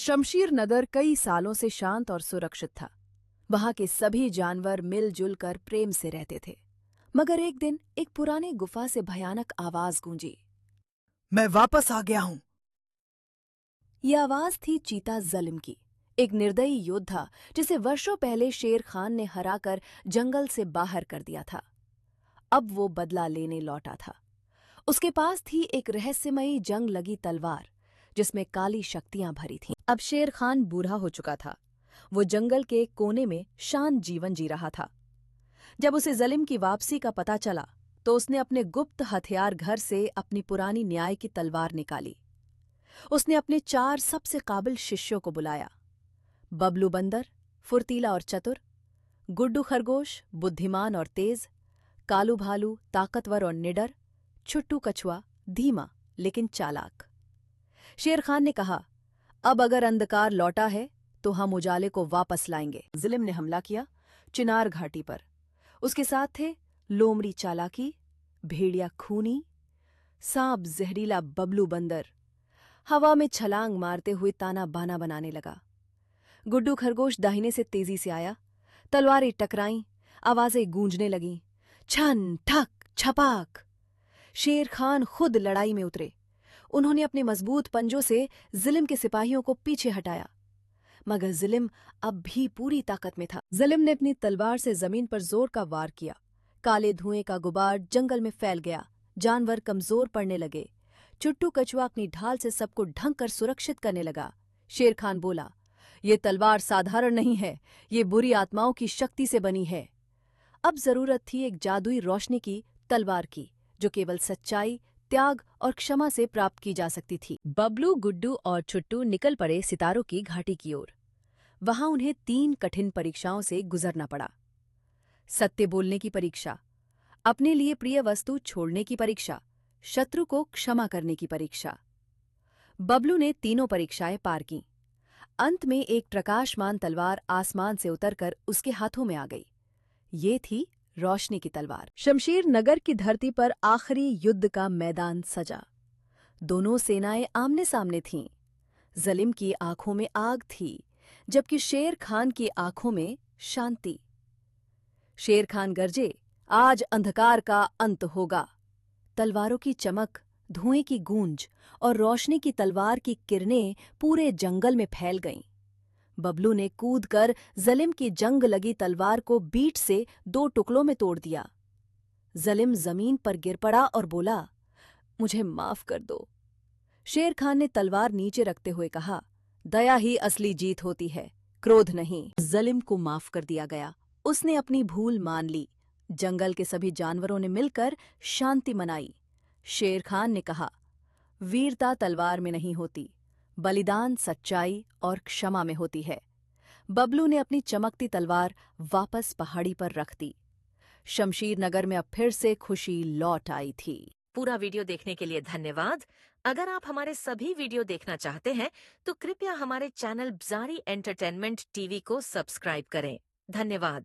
शमशीर नगर कई सालों से शांत और सुरक्षित था। वहां के सभी जानवर मिलजुल कर प्रेम से रहते थे। मगर एक दिन एक पुरानी गुफा से भयानक आवाज गूंजी। मैं वापस आ गया हूं। यह आवाज थी चीता जलिम की, एक निर्दयी योद्धा जिसे वर्षों पहले शेर खान ने हराकर जंगल से बाहर कर दिया था। अब वो बदला लेने लौटा था। उसके पास थी एक रहस्यमयी जंग लगी तलवार जिसमें काली शक्तियां भरी थीं। अब शेर खान बूढ़ा हो चुका था। वो जंगल के कोने में शांत जीवन जी रहा था। जब उसे जलिम की वापसी का पता चला तो उसने अपने गुप्त हथियार घर से अपनी पुरानी न्याय की तलवार निकाली। उसने अपने 4 सबसे काबिल शिष्यों को बुलाया। बबलू बंदर, फुर्तीला और चतुर; गुड्डू खरगोश, बुद्धिमान और तेज; कालू भालू, ताकतवर और निडर; छुट्टू कछुआ, धीमा लेकिन चालाक। शेर खान ने कहा, अब अगर अंधकार लौटा है तो हम उजाले को वापस लाएंगे। जिलिम ने हमला किया चिनार घाटी पर। उसके साथ थे लोमड़ी चालाकी, भेड़िया खूनी, सांप जहरीला बबलू बंदर हवा में छलांग मारते हुए ताना बाना बनाने लगा। गुड्डू खरगोश दाहिने से तेजी से आया। तलवारें टकराईं, आवाजें गूंजने लगीं, छन ठक छपाक। शेर खान खुद लड़ाई में उतरे। उन्होंने अपने मजबूत पंजों से जिलिम के सिपाहियों को पीछे हटाया। मगर जिलिम अब भी पूरी ताकत में था। जिलिम ने अपनी तलवार से जमीन पर जोर का वार किया। काले धुएं का गुबार जंगल में फैल गया। जानवर कमजोर पड़ने लगे। चुट्टू कछुआ अपनी ढाल से सबको ढंक कर सुरक्षित करने लगा। शेर खान बोला, ये तलवार साधारण नहीं है, ये बुरी आत्माओं की शक्ति से बनी है। अब जरूरत थी एक जादुई रोशनी की तलवार की, जो केवल सच्चाई, त्याग और क्षमा से प्राप्त की जा सकती थी। बबलू, गुड्डू और छुट्टू निकल पड़े सितारों की घाटी की ओर। वहां उन्हें 3 कठिन परीक्षाओं से गुजरना पड़ा। सत्य बोलने की परीक्षा, अपने लिए प्रिय वस्तु छोड़ने की परीक्षा, शत्रु को क्षमा करने की परीक्षा। बबलू ने तीनों परीक्षाएं पार की। अंत में एक प्रकाशमान तलवार आसमान से उतरकर उसके हाथों में आ गई। ये थी रोशनी की तलवार। शमशीर नगर की धरती पर आखिरी युद्ध का मैदान सजा। दोनों सेनाएं आमने सामने थीं। जलिम की आंखों में आग थी, जबकि शेर खान की आंखों में शांति। शेर खान गरजे, आज अंधकार का अंत होगा। तलवारों की चमक, धुएं की गूंज और रोशनी की तलवार की किरणें पूरे जंगल में फैल गईं। बबलू ने कूदकर जलिम की जंग लगी तलवार को बीट से 2 टुकड़ों में तोड़ दिया। जलिम जमीन पर गिर पड़ा और बोला, मुझे माफ कर दो। शेर खान ने तलवार नीचे रखते हुए कहा, दया ही असली जीत होती है, क्रोध नहीं। जलिम को माफ कर दिया गया। उसने अपनी भूल मान ली। जंगल के सभी जानवरों ने मिलकर शांति मनाई। शेर खान ने कहा, वीरता तलवार में नहीं होती, बलिदान सच्चाई और क्षमा में होती है। बबलू ने अपनी चमकती तलवार वापस पहाड़ी पर रख दी। शमशीर नगर में अब फिर से खुशी लौट आई थी। पूरा वीडियो देखने के लिए धन्यवाद। अगर आप हमारे सभी वीडियो देखना चाहते हैं तो कृपया हमारे चैनल ब्जारी एंटरटेनमेंट टीवी को सब्सक्राइब करें। धन्यवाद।